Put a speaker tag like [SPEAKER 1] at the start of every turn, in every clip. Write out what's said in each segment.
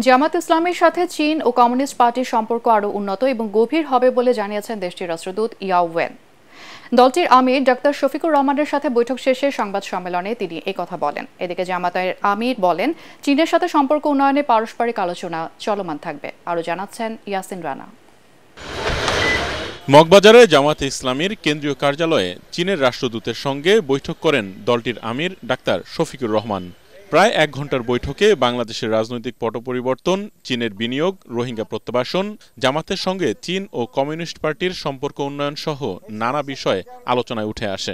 [SPEAKER 1] জামাত ইসলামের সাথে চীন ও কমিউনিস্ট পার্টির সম্পর্ক আরও উন্নত এবং গভীর হবে বলে জানিয়েছেন দেশটির রাষ্ট্রদূত ইয়াও ওয়েন। দলটির আমির ডাক্তার শফিকুর রহমানের সাথে বৈঠক শেষে সংবাদ সম্মেলনে তিনি একথা বলেন। এদিকে জামাতের আমির বলেন, চীনের সাথে সম্পর্ক উন্নয়নে পারস্পরিক আলোচনা চলমান থাকবে। আরও জানাচ্ছেন ইয়াসিন রানা।
[SPEAKER 2] মগবাজারে জামাতে ইসলামীর কেন্দ্রীয় কার্যালয়ে চীনের রাষ্ট্রদূতের সঙ্গে বৈঠক করেন দলটির আমির ডাক্তার শফিকুর রহমান। প্রায় 1 ঘণ্টার বৈঠকে বাংলাদেশের রাজনৈতিক পট পরিবর্তন, চীনের বিনিয়োগ, রোহিঙ্গা প্রত্যাবাসন, জামাতের সঙ্গে চীন ও কমিউনিস্ট পার্টির সম্পর্ক উন্নয়ন সহ নানা বিষয়ে আলোচনায় উঠে আসে।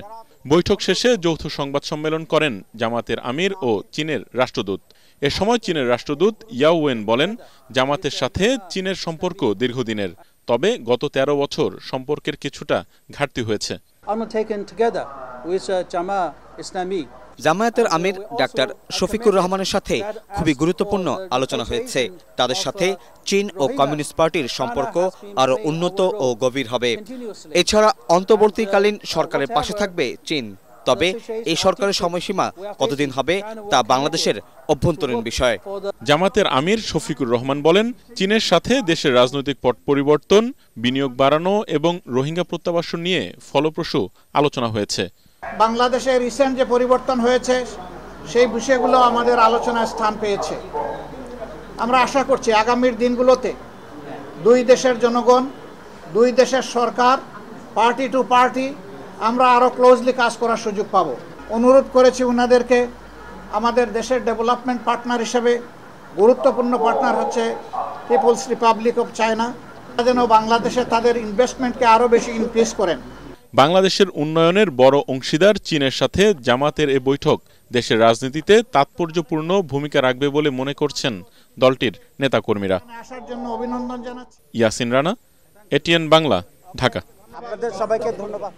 [SPEAKER 2] বৈঠক শেষে যৌথ সংবাদ সম্মেলন করেন জামাতের আমির ও চীনের রাষ্ট্রদূত। এ সময় চীনের রাষ্ট্রদূত ইয়াও ওয়েন বলেন, জামাতের সাথে চীনের সম্পর্ক দীর্ঘদিনের, তবে গত 13 বছর সম্পর্কের কিছুটা ঘাটতি হয়েছে।
[SPEAKER 3] জামায়াতের আমির ডাক্তার শফিকুর রহমানের সাথে খুবই গুরুত্বপূর্ণ আলোচনা হয়েছে। তাদের সাথে চীন ও কমিউনিস্ট পার্টির সম্পর্ক আরও উন্নত ও গভীর হবে। এছাড়া অন্তর্বর্তীকালীন সরকারের পাশে থাকবে চীন। তবে এই সরকারের সময়সীমা কতদিন হবে তা বাংলাদেশের অভ্যন্তরীণ বিষয়।
[SPEAKER 2] জামাতের আমির শফিকুর রহমান বলেন, চীনের সাথে দেশের রাজনৈতিক পট পরিবর্তন, বিনিয়োগ বাড়ানো এবং রোহিঙ্গা প্রত্যাবাসন নিয়ে ফলপ্রসূ আলোচনা হয়েছে।
[SPEAKER 4] বাংলাদেশে রিসেন্ট যে পরিবর্তন হয়েছে সেই বিষয়গুলো আমাদের আলোচনায় স্থান পেয়েছে। আমরা আশা করছি আগামীর দিনগুলোতে দুই দেশের জনগণ, দুই দেশের সরকার, পার্টি টু পার্টি আমরা আরও ক্লোজলি কাজ করার সুযোগ পাব। অনুরোধ করেছি ওনাদেরকে আমাদের দেশের ডেভেলপমেন্ট পার্টনার হিসেবে গুরুত্বপূর্ণ পার্টনার হচ্ছে পিপলস রিপাবলিক অফ চায়না, যেন বাংলাদেশে তাদের ইনভেস্টমেন্টকে আরও বেশি ইনক্রিজ করেন।
[SPEAKER 2] বাংলাদেশের উন্নয়নের বড় অংশীদার চীনের সাথে জামাতের এ বৈঠক দেশের রাজনীতিতে তাৎপর্যপূর্ণ ভূমিকা রাখবে বলে মনে করছেন দলটির নেতাকর্মীরা।
[SPEAKER 4] অভিনন্দন জানাচ্ছি।
[SPEAKER 2] ইয়াসিন রানা, এটিএন বাংলা, ঢাকা।
[SPEAKER 4] আপনাদের সবাইকে ধন্যবাদ।